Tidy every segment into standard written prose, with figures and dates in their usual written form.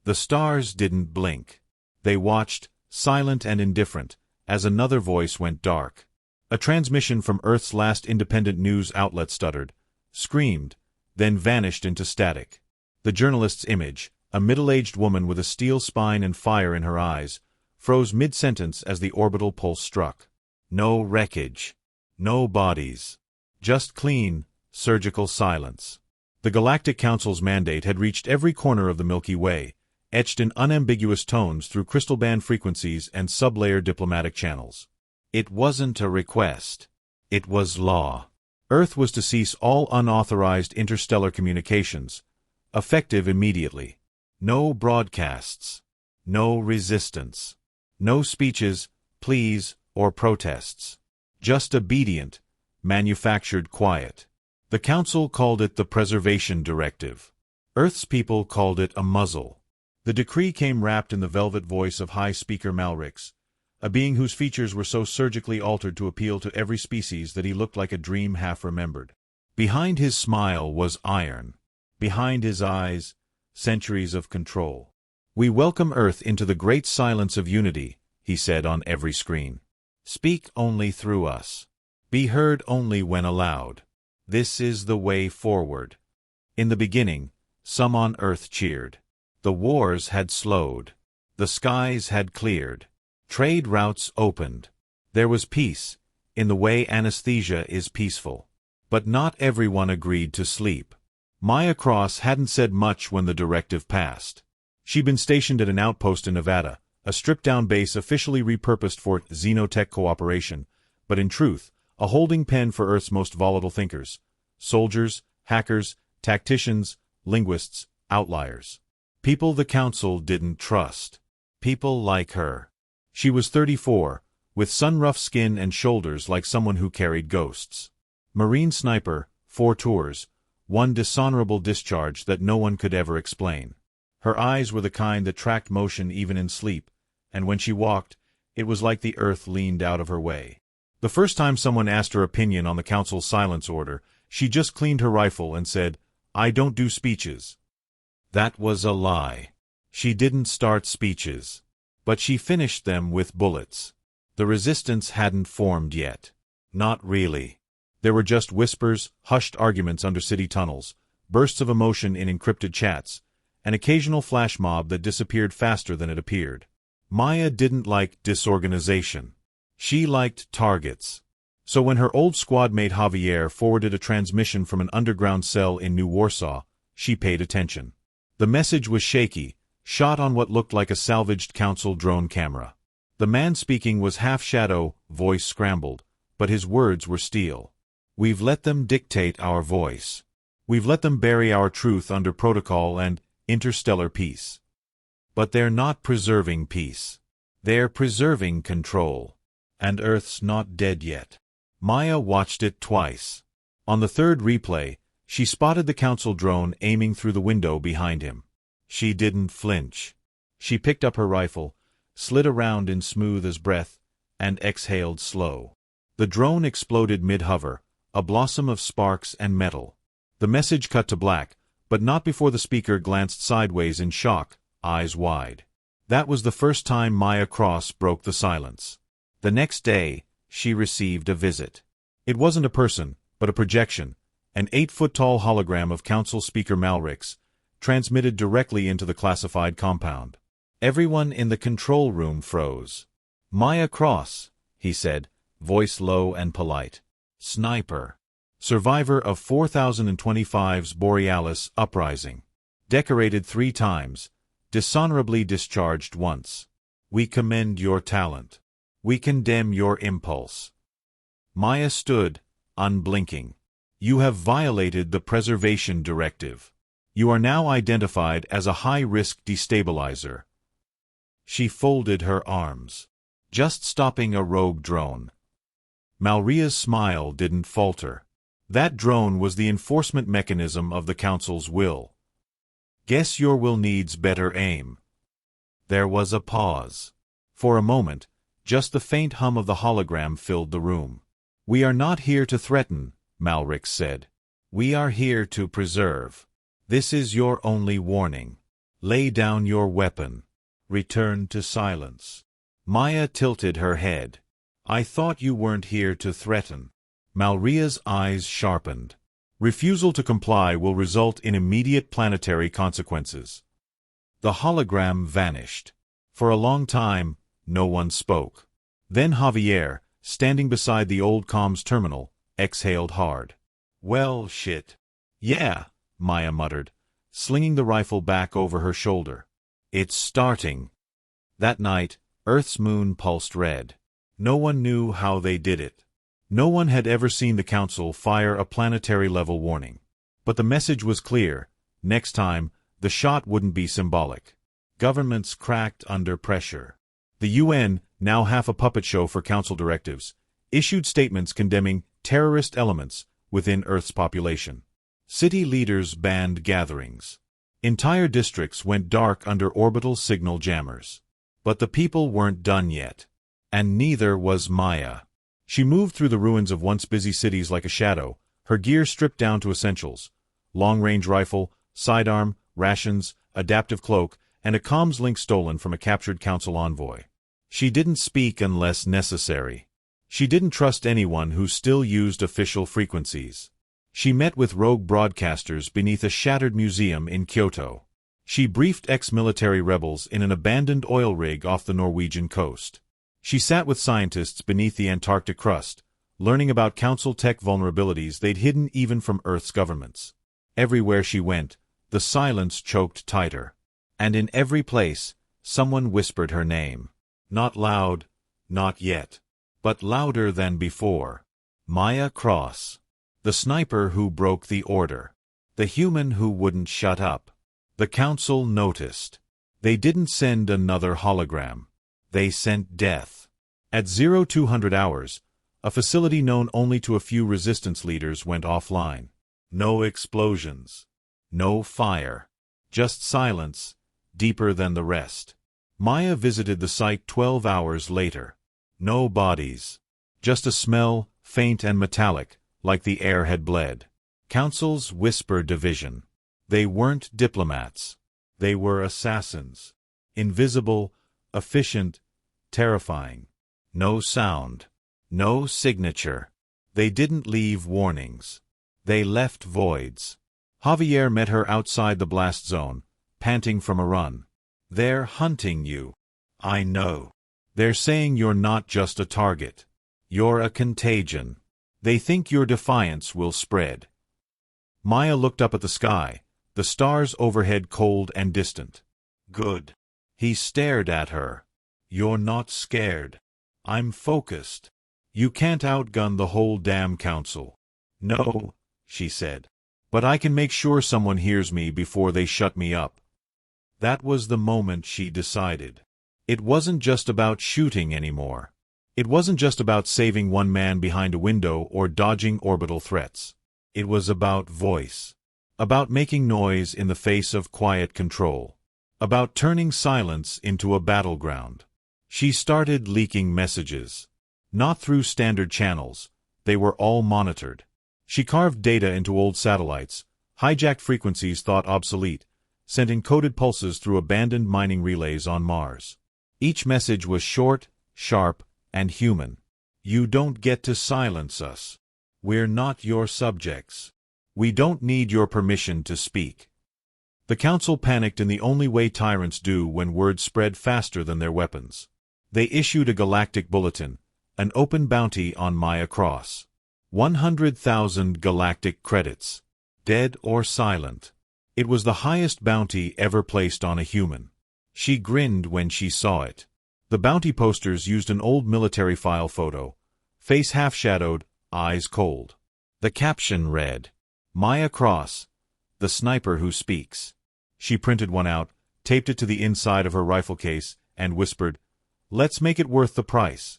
The stars didn't blink. They watched, silent and indifferent, as another voice went dark. A transmission from Earth's last independent news outlet stuttered, screamed, then vanished into static. The journalist's image, a middle-aged woman with a steel spine and fire in her eyes, froze mid-sentence as the orbital pulse struck. No wreckage. No bodies. Just clean, surgical silence. The Galactic Council's mandate had reached every corner of the Milky Way, etched in unambiguous tones through crystal band frequencies and sublayer diplomatic channels. It wasn't a request. It was law. Earth was to cease all unauthorized interstellar communications, effective immediately. No broadcasts. No resistance. No speeches, pleas, or protests. Just obedient, manufactured quiet. The Council called it the Preservation Directive. Earth's people called it a muzzle. The decree came wrapped in the velvet voice of High Speaker Malrix, a being whose features were so surgically altered to appeal to every species that he looked like a dream half-remembered. Behind his smile was iron. Behind his eyes, centuries of control. "We welcome Earth into the great silence of unity," he said on every screen. "Speak only through us. Be heard only when allowed. This is the way forward." In the beginning, some on Earth cheered. The wars had slowed. The skies had cleared. Trade routes opened. There was peace, in the way anesthesia is peaceful. But not everyone agreed to sleep. Maya Cross hadn't said much when the directive passed. She'd been stationed at an outpost in Nevada, a stripped-down base officially repurposed for xenotech cooperation, but in truth, a holding pen for Earth's most volatile thinkers. Soldiers, hackers, tacticians, linguists, outliers. People the Council didn't trust. People like her. She was 34, with sun-rough skin and shoulders like someone who carried ghosts. Marine sniper, 4 tours, 1 dishonorable discharge that no one could ever explain. Her eyes were the kind that tracked motion even in sleep, and when she walked, it was like the Earth leaned out of her way. The first time someone asked her opinion on the Council's silence order, she just cleaned her rifle and said, "I don't do speeches." That was a lie. She didn't start speeches. But she finished them with bullets. The resistance hadn't formed yet. Not really. There were just whispers, hushed arguments under city tunnels, bursts of emotion in encrypted chats, an occasional flash mob that disappeared faster than it appeared. Maya didn't like disorganization. She liked targets. So when her old squad mate Javier forwarded a transmission from an underground cell in New Warsaw, she paid attention. The message was shaky, shot on what looked like a salvaged Council drone camera. The man speaking was half shadow, voice scrambled, but his words were steel. "We've let them dictate our voice. We've let them bury our truth under protocol and interstellar peace. But they're not preserving peace. They're preserving control. And Earth's not dead yet." Maya watched it twice. On the third replay, she spotted the Council drone aiming through the window behind him. She didn't flinch. She picked up her rifle, slid around in smooth as breath, and exhaled slow. The drone exploded mid-hover, a blossom of sparks and metal. The message cut to black, but not before the speaker glanced sideways in shock, eyes wide. That was the first time Maya Cross broke the silence. The next day, she received a visit. It wasn't a person, but a projection, an 8-foot-tall hologram of Council Speaker Malrix, transmitted directly into the classified compound. Everyone in the control room froze. "Maya Cross," he said, voice low and polite. "Sniper. Survivor of 4025's Borealis uprising. Decorated 3 times, dishonorably discharged once. We commend your talent. We condemn your impulse." Maya stood, unblinking. "You have violated the Preservation Directive. You are now identified as a high-risk destabilizer." She folded her arms. "Just stopping a rogue drone." Malria's smile didn't falter. That drone was the enforcement mechanism of the Council's will. "Guess your will needs better aim." There was a pause. For a moment, just the faint hum of the hologram filled the room. "We are not here to threaten," Malrix said. "We are here to preserve. This is your only warning. Lay down your weapon. Return to silence. Maya tilted her head. I thought you weren't here to threaten. Malria's eyes sharpened. Refusal to comply will result in immediate planetary consequences. The hologram vanished. For a long time, no one spoke. Then Javier, standing beside the old comms terminal, exhaled hard. Well, shit. Yeah, Maya muttered, slinging the rifle back over her shoulder. It's starting. That night, Earth's moon pulsed red. No one knew how they did it. No one had ever seen the Council fire a planetary-level warning. But the message was clear. Next time, the shot wouldn't be symbolic. Governments cracked under pressure. The UN, now half a puppet show for Council directives, issued statements condemning terrorist elements within Earth's population. City leaders banned gatherings. Entire districts went dark under orbital signal jammers. But the people weren't done yet. And neither was Maya. She moved through the ruins of once busy cities like a shadow, her gear stripped down to essentials: long-range rifle, sidearm, rations, adaptive cloak, and a comms link stolen from a captured Council envoy. She didn't speak unless necessary. She didn't trust anyone who still used official frequencies. She met with rogue broadcasters beneath a shattered museum in Kyoto. She briefed ex-military rebels in an abandoned oil rig off the Norwegian coast. She sat with scientists beneath the Antarctic crust, learning about Council tech vulnerabilities they'd hidden even from Earth's governments. Everywhere she went, the silence choked tighter. And in every place, someone whispered her name. Not loud, not yet, but louder than before. Maya Cross. The sniper who broke the order. The human who wouldn't shut up. The Council noticed. They didn't send another hologram. They sent death. At 0200 hours, a facility known only to a few resistance leaders went offline. No explosions. No fire. Just silence, deeper than the rest. Maya visited the site 12 hours later. No bodies. Just a smell, faint and metallic, like the air had bled. Council's whisper division. They weren't diplomats. They were assassins. Invisible, efficient, terrifying. No sound. No signature. They didn't leave warnings. They left voids. Javier met her outside the blast zone, panting from a run. They're hunting you. I know. They're saying you're not just a target. You're a contagion. They think your defiance will spread. Maya looked up at the sky, the stars overhead cold and distant. Good. He stared at her. You're not scared. I'm focused. You can't outgun the whole damn Council. No, she said. But I can make sure someone hears me before they shut me up. That was the moment she decided. It wasn't just about shooting anymore. It wasn't just about saving one man behind a window or dodging orbital threats. It was about voice. About making noise in the face of quiet control. About turning silence into a battleground. She started leaking messages. Not through standard channels. They were all monitored. She carved data into old satellites, hijacked frequencies thought obsolete, sent encoded pulses through abandoned mining relays on Mars. Each message was short, sharp, and human. You don't get to silence us. We're not your subjects. We don't need your permission to speak. The Council panicked in the only way tyrants do when words spread faster than their weapons. They issued a galactic bulletin, an open bounty on Maya Cross. 100,000 galactic credits. Dead or silent. It was the highest bounty ever placed on a human. She grinned when she saw it. The bounty posters used an old military file photo, face half-shadowed, eyes cold. The caption read, Maya Cross, the sniper who speaks. She printed one out, taped it to the inside of her rifle case, and whispered, Let's make it worth the price.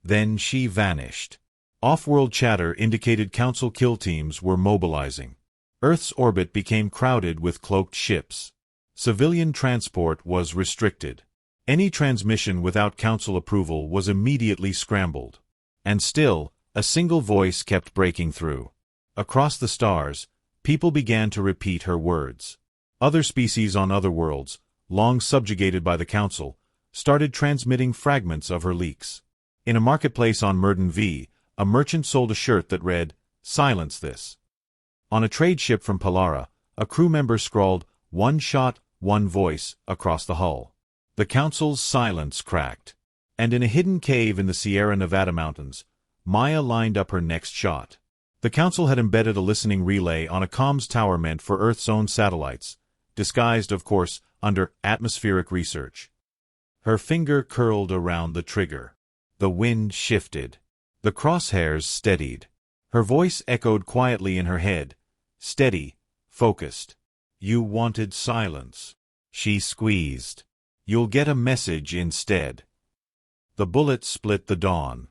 Then she vanished. Off-world chatter indicated Council kill teams were mobilizing. Earth's orbit became crowded with cloaked ships. Civilian transport was restricted. Any transmission without Council approval was immediately scrambled. And still, a single voice kept breaking through. Across the stars, people began to repeat her words. Other species on other worlds, long subjugated by the Council, started transmitting fragments of her leaks. In a marketplace on Murden V, a merchant sold a shirt that read, "Silence this." On a trade ship from Palara, a crew member scrawled, "One shot, one voice," across the hull. The Council's silence cracked. And in a hidden cave in the Sierra Nevada mountains, Maya lined up her next shot. The Council had embedded a listening relay on a comms tower meant for Earth's own satellites, disguised, of course, under atmospheric research. Her finger curled around the trigger. The wind shifted. The crosshairs steadied. Her voice echoed quietly in her head, steady, focused. "You wanted silence." She squeezed. "You'll get a message instead." The bullet split the dawn.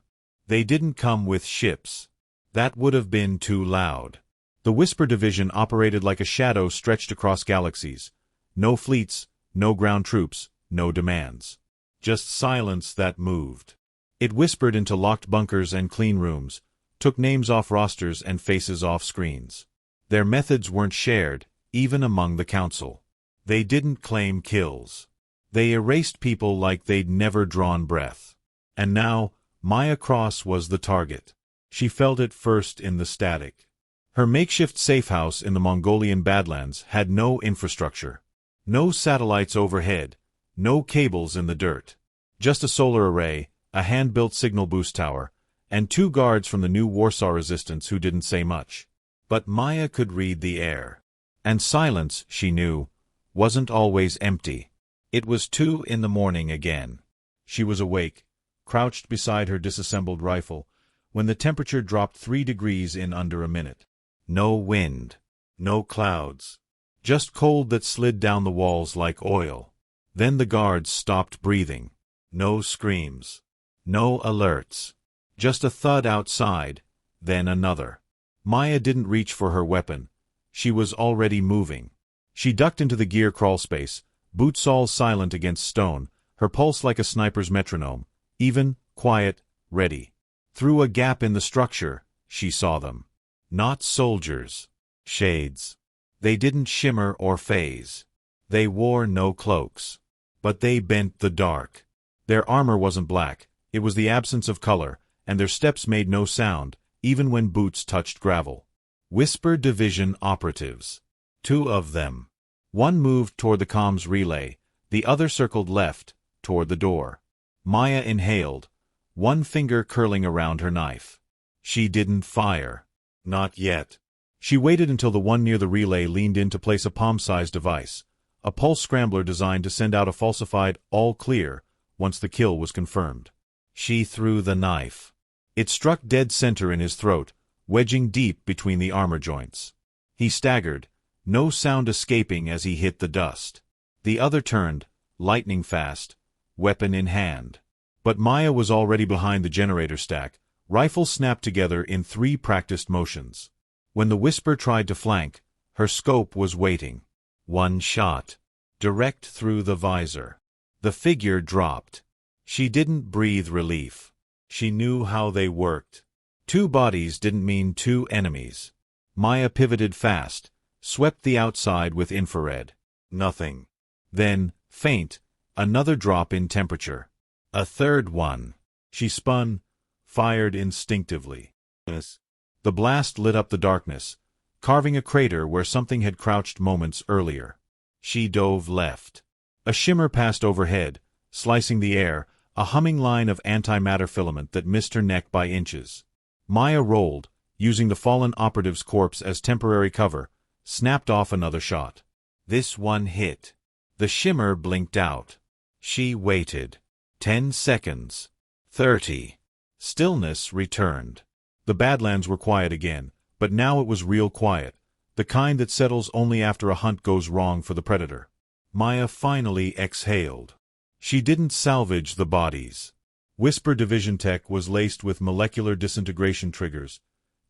They didn't come with ships. That would have been too loud. The Whisper Division operated like a shadow stretched across galaxies. No fleets, no ground troops, no demands. Just silence that moved. It whispered into locked bunkers and clean rooms, took names off rosters and faces off screens. Their methods weren't shared, even among the Council. They didn't claim kills. They erased people like they'd never drawn breath. And now, Maya Cross was the target. She felt it first in the static. Her makeshift safe house in the Mongolian Badlands had no infrastructure. No satellites overhead, no cables in the dirt. Just a solar array, a hand-built signal boost tower, and 2 guards from the new Warsaw Resistance who didn't say much. But Maya could read the air. And silence, she knew, wasn't always empty. It was 2 in the morning again. She was awake, crouched beside her disassembled rifle, when the temperature dropped 3 degrees in under a minute. No wind. No clouds. Just cold that slid down the walls like oil. Then the guards stopped breathing. No screams. No alerts. Just a thud outside, then another. Maya didn't reach for her weapon. She was already moving. She ducked into the gear crawl space, boots all silent against stone, her pulse like a sniper's metronome, even, quiet, ready. Through a gap in the structure, she saw them. Not soldiers. Shades. They didn't shimmer or phase. They wore no cloaks. But they bent the dark. Their armor wasn't black, it was the absence of color, and their steps made no sound, even when boots touched gravel. Whisper Division operatives. 2 of them. One moved toward the comms relay, the other circled left, toward the door. Maya inhaled, one finger curling around her knife. She didn't fire. Not yet. She waited until the one near the relay leaned in to place a palm-sized device, a pulse scrambler designed to send out a falsified "all clear" once the kill was confirmed. She threw the knife. It struck dead center in his throat, wedging deep between the armor joints. He staggered, no sound escaping as he hit the dust. The other turned, lightning fast, weapon in hand. But Maya was already behind the generator stack, rifle snapped together in 3 practiced motions. When the Whisper tried to flank, her scope was waiting. 1 shot. Direct through the visor. The figure dropped. She didn't breathe relief. She knew how they worked. 2 bodies didn't mean 2 enemies. Maya pivoted fast, swept the outside with infrared. Nothing. Then, faint, another drop in temperature. A third one. She spun, fired instinctively. The blast lit up the darkness, carving a crater where something had crouched moments earlier. She dove left. A shimmer passed overhead, slicing the air, a humming line of antimatter filament that missed her neck by inches. Maya rolled, using the fallen operative's corpse as temporary cover, snapped off another shot. This one hit. The shimmer blinked out. She waited. 10 seconds. 30. Stillness returned. The Badlands were quiet again, but now it was real quiet, the kind that settles only after a hunt goes wrong for the predator. Maya finally exhaled. She didn't salvage the bodies. Whisper Division tech was laced with molecular disintegration triggers.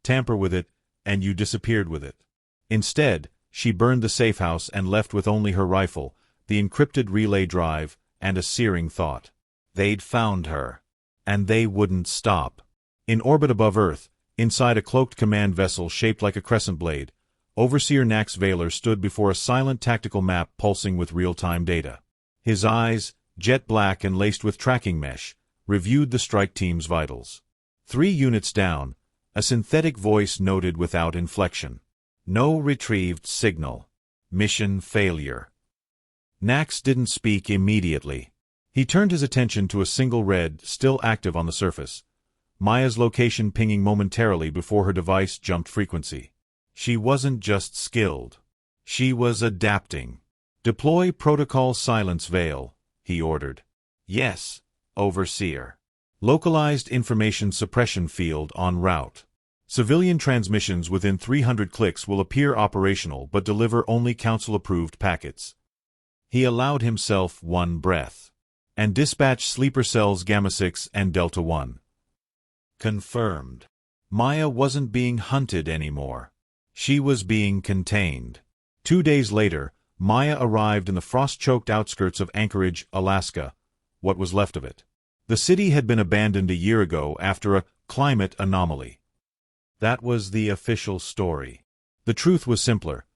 Tamper with it, and you disappeared with it. Instead, she burned the safe house and left with only her rifle, the encrypted relay drive, and a searing thought. They'd found her. And they wouldn't stop. In orbit above Earth, inside a cloaked command vessel shaped like a crescent blade, Overseer Nax Vaylor stood before a silent tactical map pulsing with real-time data. His eyes, jet black and laced with tracking mesh, reviewed the strike team's vitals. 3 units down, a synthetic voice noted without inflection. No retrieved signal. Mission failure. Nax didn't speak immediately. He turned his attention to a single red, still active on the surface. Maya's location pinging momentarily before her device jumped frequency. She wasn't just skilled. She was adapting. "Deploy Protocol Silence Veil," he ordered. "Yes, Overseer." Localized information suppression field en route. Civilian transmissions within 300 clicks will appear operational but deliver only Council-approved packets. He allowed himself 1 breath. "And dispatch sleeper cells Gamma-6 and Delta-1. Confirmed. Maya wasn't being hunted anymore. She was being contained. 2 days later, Maya arrived in the frost-choked outskirts of Anchorage, Alaska, what was left of it. The city had been abandoned a year ago after a climate anomaly. That was the official story. The truth was simpler.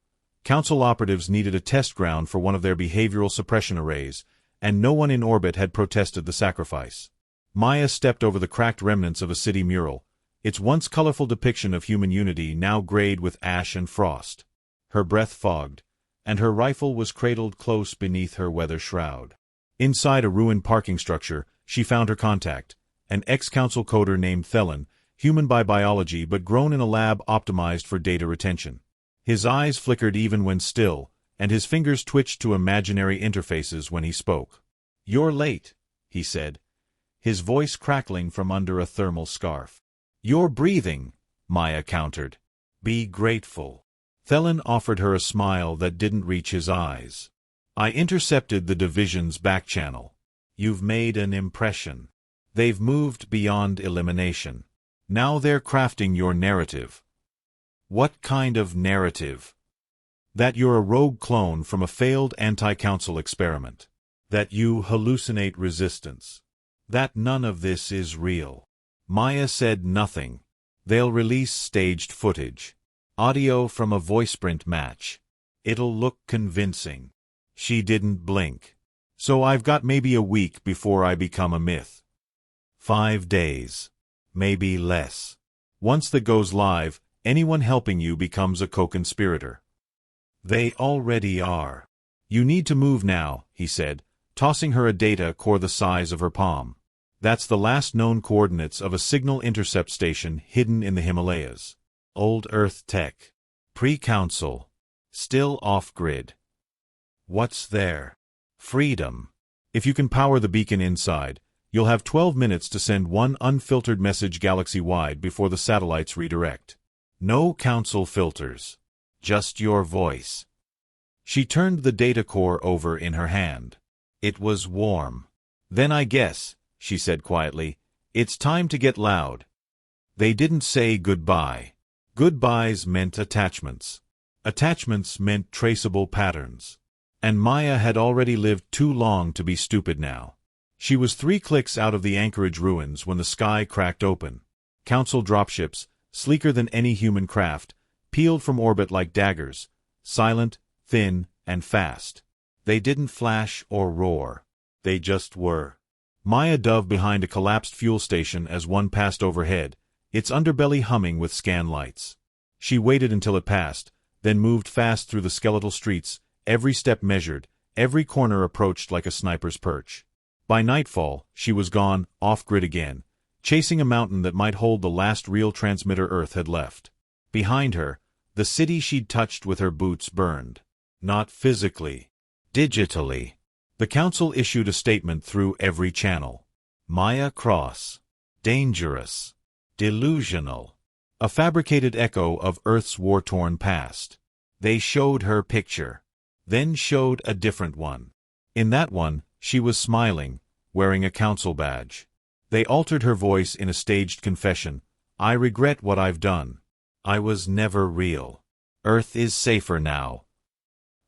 Council operatives needed a test ground for one of their behavioral suppression arrays, and no one in orbit had protested the sacrifice. Maya stepped over the cracked remnants of a city mural, its once colorful depiction of human unity now grayed with ash and frost. Her breath fogged, and her rifle was cradled close beneath her weather shroud. Inside a ruined parking structure, she found her contact, an ex-council coder named Thelen, human by biology but grown in a lab optimized for data retention. His eyes flickered even when still, and his fingers twitched to imaginary interfaces when he spoke. "You're late," he said, his voice crackling from under a thermal scarf. "You're breathing," Maya countered. "Be grateful." Thelen offered her a smile that didn't reach his eyes. "I intercepted the division's back channel. You've made an impression. They've moved beyond elimination. Now they're crafting your narrative." "What kind of narrative?" "That you're a rogue clone from a failed anti-council experiment. That you hallucinate resistance. That none of this is real." Maya said nothing. "They'll release staged footage. Audio from a voice-print match. It'll look convincing." She didn't blink. "So I've got maybe a week before I become a myth. 5 days. Maybe less. Once that goes live, anyone helping you becomes a co-conspirator." "They already are." "You need to move now," he said, tossing her a data core the size of her palm. "That's the last known coordinates of a signal intercept station hidden in the Himalayas. Old Earth tech. Pre-council. Still off-grid." "What's there?" "Freedom. If you can power the beacon inside, you'll have 12 minutes to send one unfiltered message galaxy-wide before the satellites redirect. No council filters. Just your voice." She turned the data core over in her hand. It was warm. "Then I guess," she said quietly, "it's time to get loud." They didn't say goodbye. Goodbyes meant attachments. Attachments meant traceable patterns. And Maya had already lived too long to be stupid now. She was 3 clicks out of the Anchorage ruins when the sky cracked open. Council dropships, sleeker than any human craft, peeled from orbit like daggers, silent, thin, and fast. They didn't flash or roar. They just were. Maya dove behind a collapsed fuel station as one passed overhead, its underbelly humming with scan lights. She waited until it passed, then moved fast through the skeletal streets, every step measured, every corner approached like a sniper's perch. By nightfall, she was gone, off-grid again, chasing a mountain that might hold the last real transmitter Earth had left. Behind her, the city she'd touched with her boots burned. Not physically. Digitally. The Council issued a statement through every channel. Maya Cross. Dangerous. Delusional. A fabricated echo of Earth's war-torn past. They showed her picture. Then showed a different one. In that one, she was smiling, wearing a council badge. They altered her voice in a staged confession. "I regret what I've done. I was never real. Earth is safer now."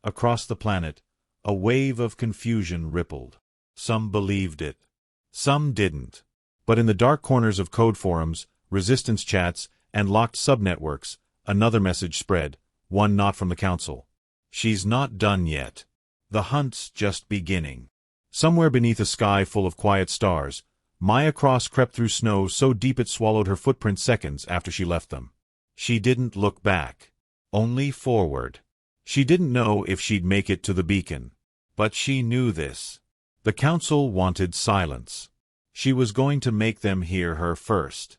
Across the planet, a wave of confusion rippled. Some believed it. Some didn't. But in the dark corners of code forums, resistance chats, and locked subnetworks, another message spread. one not from the council. She's not done yet. The hunt's just beginning. Somewhere beneath a sky full of quiet stars, Maya Cross crept through snow so deep it swallowed her footprint seconds after she left them. She didn't look back. Only forward. She didn't know if she'd make it to the beacon. But she knew this. The council wanted silence. She was going to make them hear her first.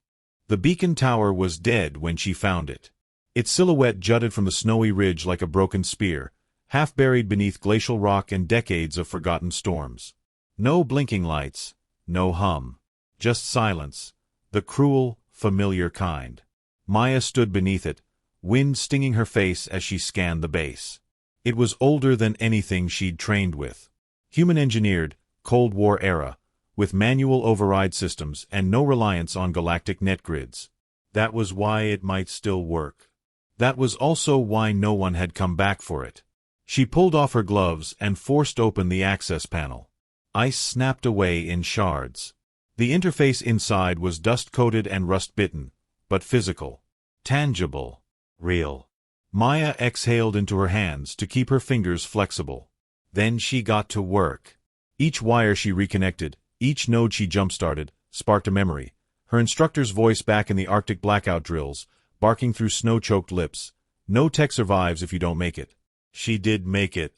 The beacon tower was dead when she found it. Its silhouette jutted from the snowy ridge like a broken spear, half buried beneath glacial rock and decades of forgotten storms. No blinking lights, no hum. Just silence, the cruel, familiar kind. Maya stood beneath it, wind stinging her face as she scanned the base. It was older than anything she'd trained with. Human-engineered, Cold War era, with manual override systems and no reliance on galactic net grids. That was why it might still work. That was also why no one had come back for it. She pulled off her gloves and forced open the access panel. Ice snapped away in shards. The interface inside was dust-coated and rust-bitten, but physical. Tangible. Real. Maya exhaled into her hands to keep her fingers flexible. Then she got to work. Each wire she reconnected, each node she jump-started, sparked a memory. Her instructor's voice back in the Arctic blackout drills, barking through snow-choked lips. No tech survives if you don't make it. She did make it.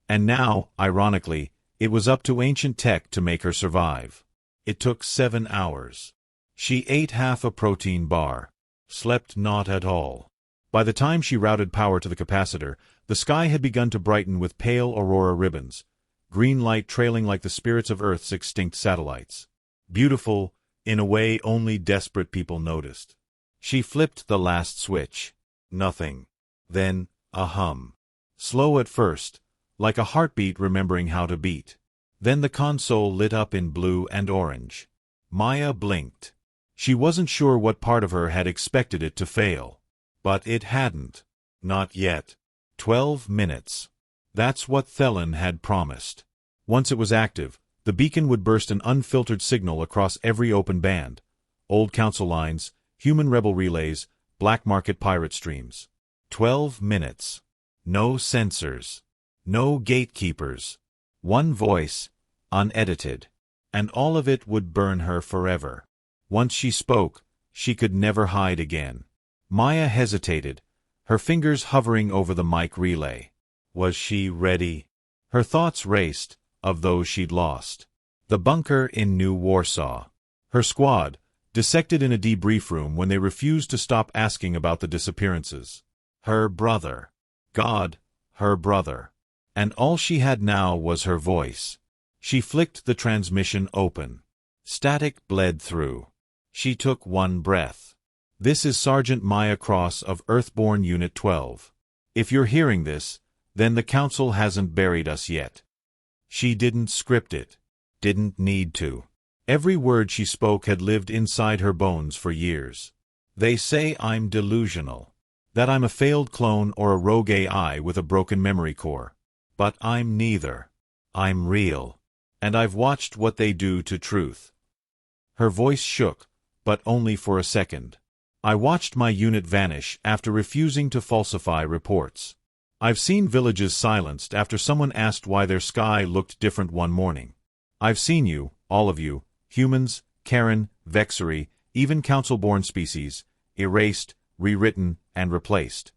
And now, ironically, it was up to ancient tech to make her survive. It took 7 hours. She ate half a protein bar. Slept not at all. By the time she routed power to the capacitor, the sky had begun to brighten with pale aurora ribbons, green light trailing like the spirits of Earth's extinct satellites. Beautiful, in a way only desperate people noticed. She flipped the last switch. Nothing. Then, a hum. Slow at first, like a heartbeat remembering how to beat. Then the console lit up in blue and orange. Maya blinked. She wasn't sure what part of her had expected it to fail. But it hadn't. Not yet. 12 minutes. That's what Thelen had promised. Once it was active, the beacon would burst an unfiltered signal across every open band. Old council lines, human rebel relays, black market pirate streams. 12 minutes. No censors. No gatekeepers. One voice, unedited. And all of it would burn her forever. Once she spoke, she could never hide again. Maya hesitated, her fingers hovering over the mic relay. Was she ready? Her thoughts raced, of those she'd lost. The bunker in New Warsaw. Her squad, dissected in a debrief room when they refused to stop asking about the disappearances. Her brother. God, her brother. And all she had now was her voice. She flicked the transmission open. Static bled through. She took one breath. This is Sergeant Maya Cross of Earthborn Unit 12. If you're hearing this, then the Council hasn't buried us yet. She didn't script it. Didn't need to. Every word she spoke had lived inside her bones for years. They say I'm delusional. That I'm a failed clone or a rogue AI with a broken memory core. But I'm neither. I'm real. And I've watched what they do to truth. Her voice shook, but only for a second. I watched my unit vanish after refusing to falsify reports. I've seen villages silenced after someone asked why their sky looked different one morning. I've seen you, all of you, humans, Karen, Vexery, even council-born species, erased, rewritten, and replaced.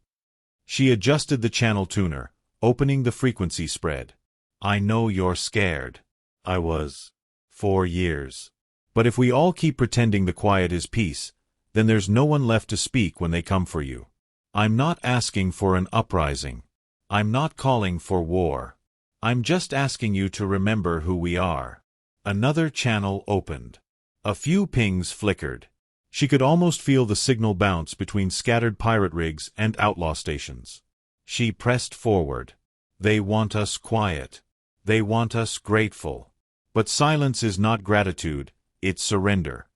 She adjusted the channel tuner, opening the frequency spread. I know you're scared. I was. 4 years. But if we all keep pretending the quiet is peace, then there's no one left to speak when they come for you. I'm not asking for an uprising. I'm not calling for war. I'm just asking you to remember who we are. Another channel opened. A few pings flickered. She could almost feel the signal bounce between scattered pirate rigs and outlaw stations. She pressed forward. They want us quiet. They want us grateful. But silence is not gratitude, it's surrender.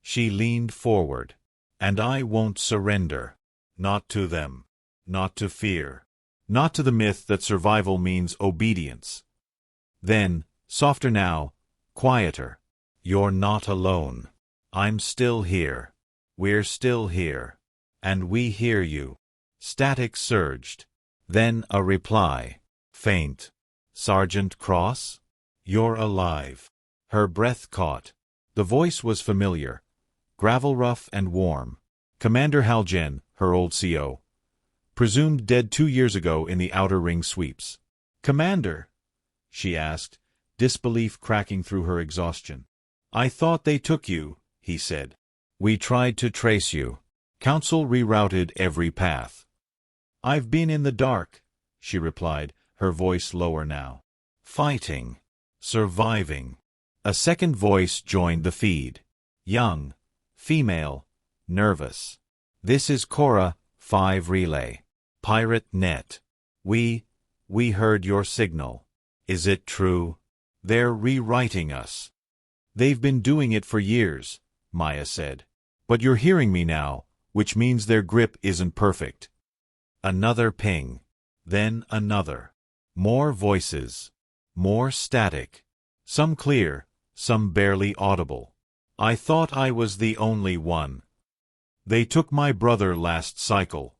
She leaned forward. And I won't surrender. Not to them. Not to fear. Not to the myth that survival means obedience. Then, softer now, quieter. You're not alone. I'm still here. We're still here. And we hear you. Static surged. Then a reply. Faint. Sergeant Cross? You're alive. Her breath caught. The voice was familiar. Gravel rough and warm. Commander Halgen, her old CO. Presumed dead 2 years ago in the Outer Ring sweeps. Commander? She asked, disbelief cracking through her exhaustion. I thought they took you, he said. We tried to trace you. Council rerouted every path. I've been in the dark, she replied, her voice lower now. Fighting. Surviving. A second voice joined the feed. Young. Female. Nervous. This is Cora, 5 Relay. Pirate Net. We heard your signal. Is it true? They're rewriting us. They've been doing it for years, Maya said. But you're hearing me now, which means their grip isn't perfect. Another ping. Then another. More voices. More static. Some clear, some barely audible. I thought I was the only one. They took my brother last cycle.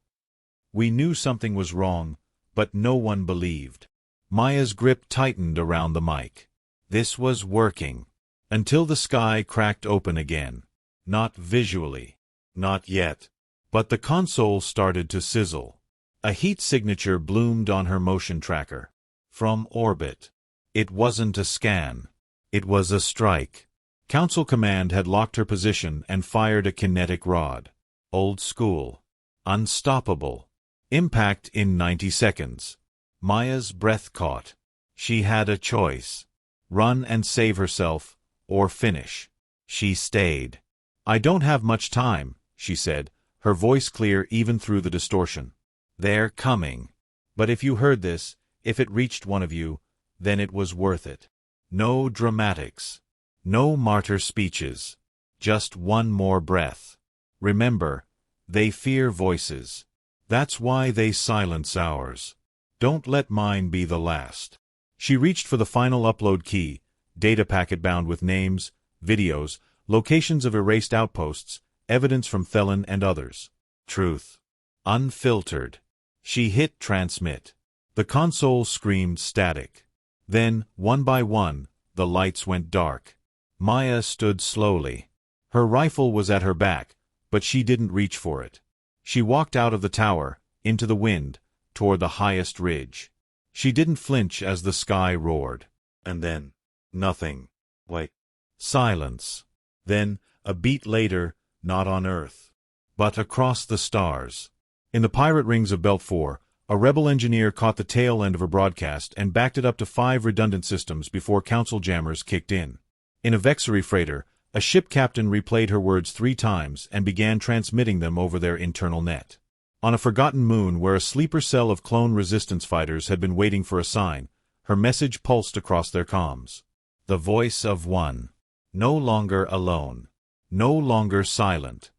We knew something was wrong, but no one believed. Maya's grip tightened around the mic. This was working. Until the sky cracked open again. Not visually. Not yet. But the console started to sizzle. A heat signature bloomed on her motion tracker. From orbit. It wasn't a scan. It was a strike. Council Command had locked her position and fired a kinetic rod. Old school. Unstoppable. Impact in 90 seconds. Maya's breath caught. She had a choice. Run and save herself, or finish. She stayed. I don't have much time, she said, her voice clear even through the distortion. They're coming. But if you heard this, if it reached one of you, then it was worth it. No dramatics. No martyr speeches. Just one more breath. Remember, they fear voices. That's why they silence ours. Don't let mine be the last. She reached for the final upload key, data packet bound with names, videos, locations of erased outposts, evidence from Thelen and others. Truth. Unfiltered. She hit transmit. The console screamed static. Then, one by one, the lights went dark. Maya stood slowly. Her rifle was at her back, but she didn't reach for it. She walked out of the tower, into the wind, toward the highest ridge. She didn't flinch as the sky roared. And then, nothing. Wait. Silence. Then, a beat later, not on Earth, but across the stars. In the pirate rings of Belt 4, a rebel engineer caught the tail end of a broadcast and backed it up to 5 redundant systems before council jammers kicked in. In a Vexery freighter, a ship captain replayed her words 3 times and began transmitting them over their internal net. On a forgotten moon where a sleeper cell of clone resistance fighters had been waiting for a sign, her message pulsed across their comms. The voice of one. No longer alone. No longer silent.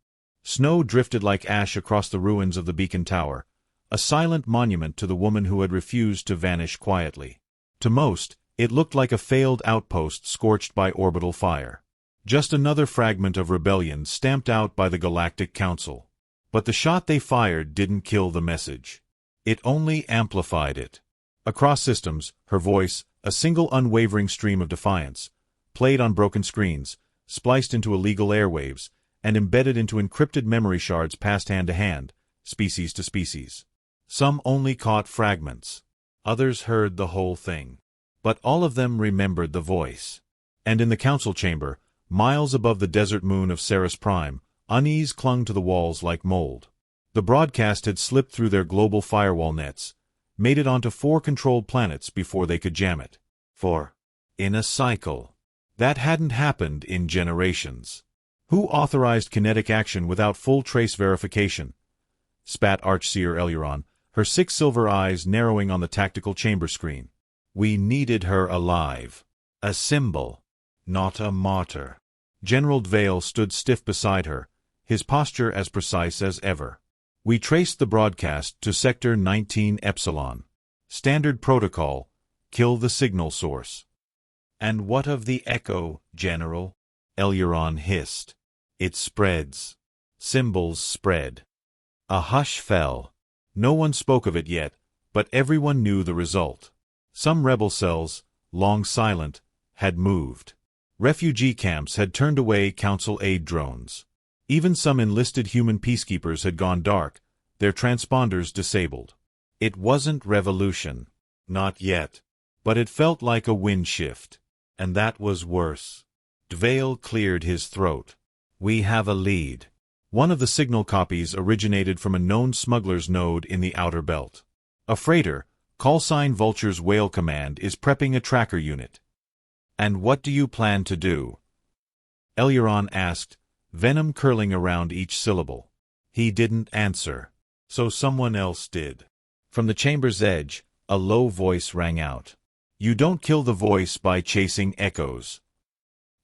Snow drifted like ash across the ruins of the beacon tower, a silent monument to the woman who had refused to vanish quietly. To most, it looked like a failed outpost scorched by orbital fire. Just another fragment of rebellion stamped out by the Galactic Council. But the shot they fired didn't kill the message. It only amplified it. Across systems, her voice, a single unwavering stream of defiance, played on broken screens, spliced into illegal airwaves, and embedded into encrypted memory shards passed hand to hand, species to species. Some only caught fragments. Others heard the whole thing. But all of them remembered the voice. And in the council chamber, miles above the desert moon of Ceres Prime, unease clung to the walls like mold. The broadcast had slipped through their global firewall nets, made it onto 4 controlled planets before they could jam it. 4. In a cycle. That hadn't happened in generations. Who authorized kinetic action without full trace verification? Spat Archseer Eleuron, her 6 silver eyes narrowing on the tactical chamber screen. We needed her alive. A symbol, not a martyr. General Dvale stood stiff beside her, his posture as precise as ever. We traced the broadcast to Sector 19 Epsilon. Standard protocol, kill the signal source. And what of the echo, General? Eleuron hissed. It spreads. Symbols spread. A hush fell. No one spoke of it yet, but everyone knew the result. Some rebel cells, long silent, had moved. Refugee camps had turned away Council aid drones. Even some enlisted human peacekeepers had gone dark, their transponders disabled. It wasn't revolution. Not yet. But it felt like a wind shift. And that was worse. Dvale cleared his throat. We have a lead. One of the signal copies originated from a known smuggler's node in the outer belt. A freighter, callsign Vulture's Whale Command, is prepping a tracker unit. And what do you plan to do? Elyaron asked, venom curling around each syllable. He didn't answer. So someone else did. From the chamber's edge, a low voice rang out. You don't kill the voice by chasing echoes.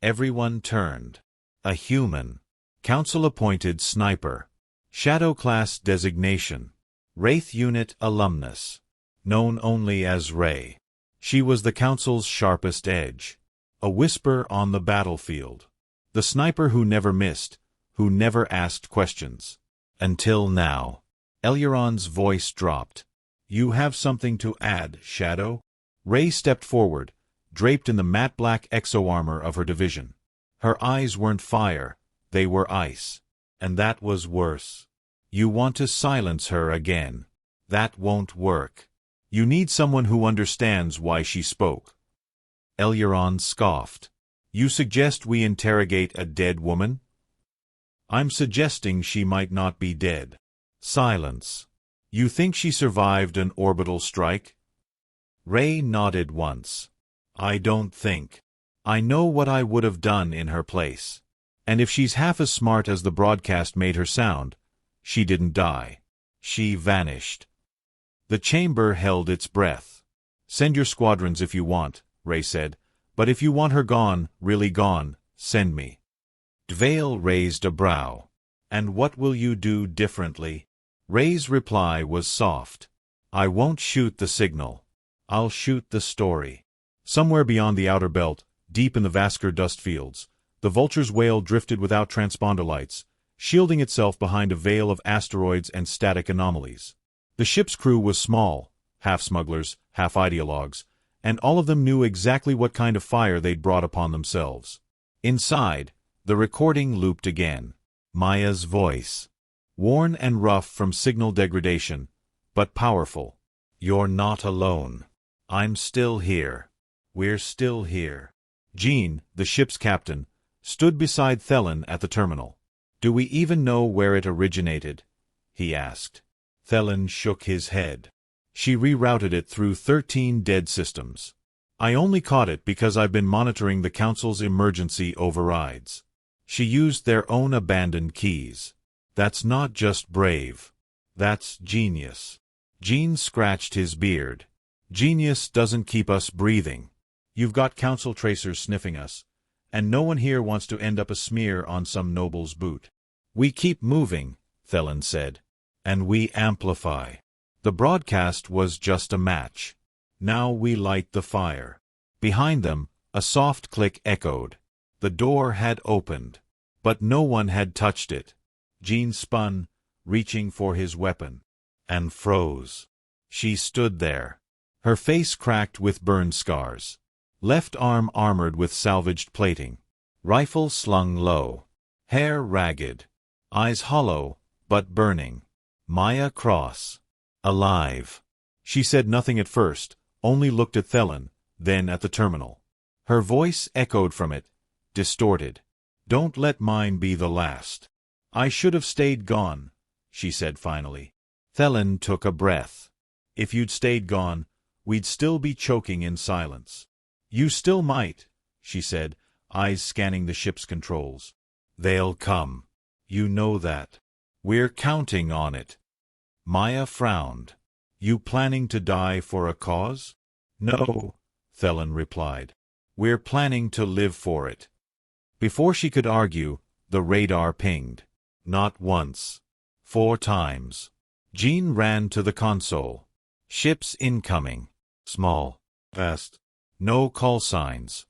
Everyone turned. A human. Council-appointed sniper. Shadow class designation. Wraith unit alumnus. Known only as Ray. She was the Council's sharpest edge. A whisper on the battlefield. The sniper who never missed, who never asked questions. Until now. Elyaron's voice dropped. You have something to add, Shadow? Ray stepped forward, draped in the matte black exo-armor of her division. Her eyes weren't fire, they were ice. And that was worse. You want to silence her again. That won't work. You need someone who understands why she spoke. Elyaron scoffed. You suggest we interrogate a dead woman? I'm suggesting she might not be dead. Silence. You think she survived an orbital strike? Ray nodded once. I don't think. I know what I would have done in her place. And if she's half as smart as the broadcast made her sound, she didn't die. She vanished. The chamber held its breath. Send your squadrons if you want, Ray said. But if you want her gone, really gone, send me. Dvale raised a brow. And what will you do differently? Ray's reply was soft. I won't shoot the signal. I'll shoot the story. Somewhere beyond the outer belt, deep in the Vasker dust fields, the Vulture's whale drifted without transponder lights, shielding itself behind a veil of asteroids and static anomalies. The ship's crew was small, half smugglers, half ideologues, and all of them knew exactly what kind of fire they'd brought upon themselves. Inside, the recording looped again. Maya's voice. Worn and rough from signal degradation, but powerful. You're not alone. I'm still here. We're still here. Jean, the ship's captain, stood beside Thelen at the terminal. Do we even know where it originated? He asked. Thelen shook his head. She rerouted it through 13 dead systems. I only caught it because I've been monitoring the Council's emergency overrides. She used their own abandoned keys. That's not just brave. That's genius. Jean scratched his beard. Genius doesn't keep us breathing. You've got Council tracers sniffing us, and no one here wants to end up a smear on some noble's boot. We keep moving, Thelen said. And we amplify. The broadcast was just a match. Now we light the fire. Behind them, a soft click echoed. The door had opened. But no one had touched it. Jean spun, reaching for his weapon. And froze. She stood there. Her face cracked with burn scars. Left arm armored with salvaged plating. Rifle slung low. Hair ragged. Eyes hollow, but burning. Maya Cross. Alive. She said nothing at first, only looked at Thelen, then at the terminal. Her voice echoed from it, distorted. Don't let mine be the last. I should have stayed gone, she said finally. Thelen took a breath. If you'd stayed gone, we'd still be choking in silence. You still might, she said, eyes scanning the ship's controls. They'll come. You know that. We're counting on it. Maya frowned. You planning to die for a cause? No, Thelen replied. We're planning to live for it. Before she could argue, the radar pinged. Not once. 4 times. Jean ran to the console. Ships incoming. Small. Fast. No call signs.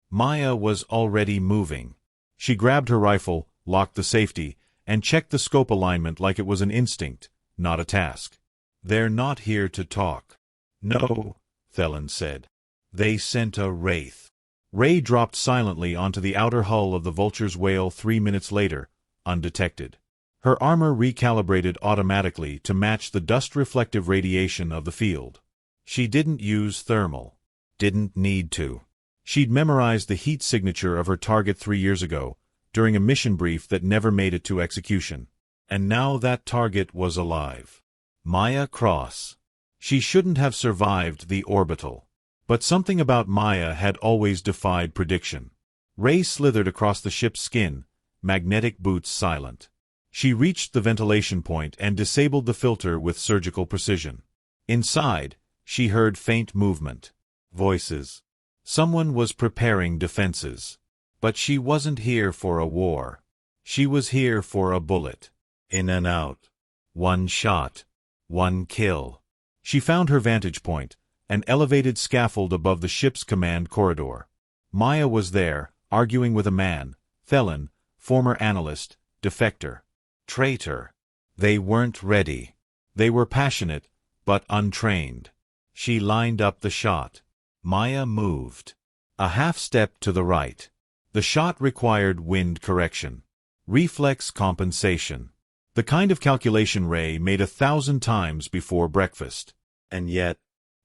Maya was already moving. She grabbed her rifle, locked the safety, and checked the scope alignment like it was an instinct, not a task. They're not here to talk. No, Thelen said. They sent a wraith. Ray dropped silently onto the outer hull of the Vulture's whale 3 minutes later, undetected. Her armor recalibrated automatically to match the dust-reflective radiation of the field. She didn't use thermal. Didn't need to. She'd memorized the heat signature of her target 3 years ago, during a mission brief that never made it to execution. And now that target was alive. Maya Cross. She shouldn't have survived the orbital. But something about Maya had always defied prediction. Ray slithered across the ship's skin, magnetic boots silent. She reached the ventilation point and disabled the filter with surgical precision. Inside, she heard faint movement. Voices. Someone was preparing defenses. But she wasn't here for a war. She was here for a bullet. In and out. One shot. One kill. She found her vantage point, an elevated scaffold above the ship's command corridor. Maya was there, arguing with a man, Thelen, former analyst, defector. Traitor. They weren't ready. They were passionate, but untrained. She lined up the shot. Maya moved. A half step to the right. The shot required wind correction. Reflex compensation. The kind of calculation Ray made 1,000 times before breakfast. And yet,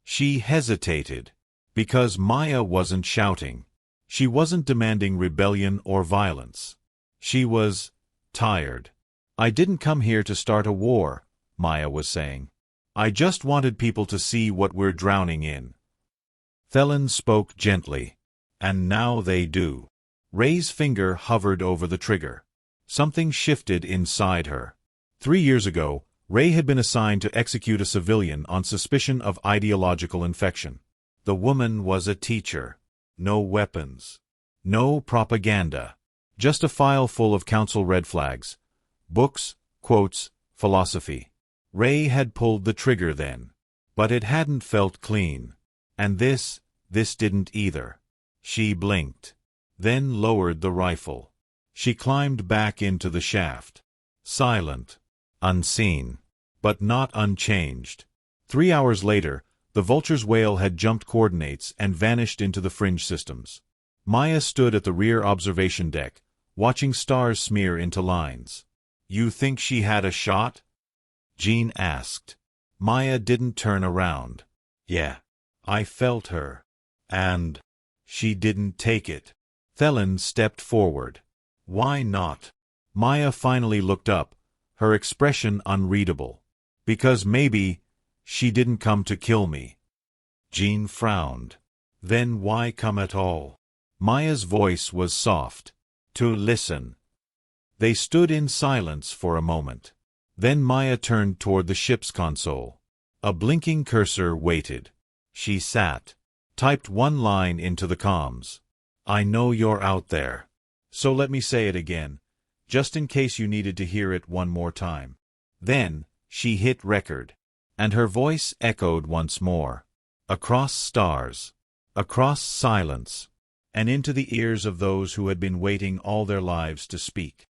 she hesitated. Because Maya wasn't shouting. She wasn't demanding rebellion or violence. She was tired. I didn't come here to start a war, Maya was saying. I just wanted people to see what we're drowning in. Thelen spoke gently. And now they do. Ray's finger hovered over the trigger. Something shifted inside her. 3 years ago, Ray had been assigned to execute a civilian on suspicion of ideological infection. The woman was a teacher. No weapons. No propaganda. Just a file full of council red flags. Books, quotes, philosophy. Ray had pulled the trigger then. But it hadn't felt clean. And this didn't either. She blinked. Then lowered the rifle. She climbed back into the shaft. Silent. Unseen. But not unchanged. 3 hours later, the Vulture's whale had jumped coordinates and vanished into the fringe systems. Maya stood at the rear observation deck, watching stars smear into lines. You think she had a shot? Jean asked. Maya didn't turn around. Yeah. I felt her. And she didn't take it. Thelen stepped forward. Why not? Maya finally looked up, her expression unreadable. Because maybe she didn't come to kill me. Jean frowned. Then why come at all? Maya's voice was soft. To listen. They stood in silence for a moment. Then Maya turned toward the ship's console. A blinking cursor waited. She sat. Typed one line into the comms. I know you're out there. So let me say it again, just in case you needed to hear it one more time. Then, she hit record. And her voice echoed once more. Across stars. Across silence. And into the ears of those who had been waiting all their lives to speak.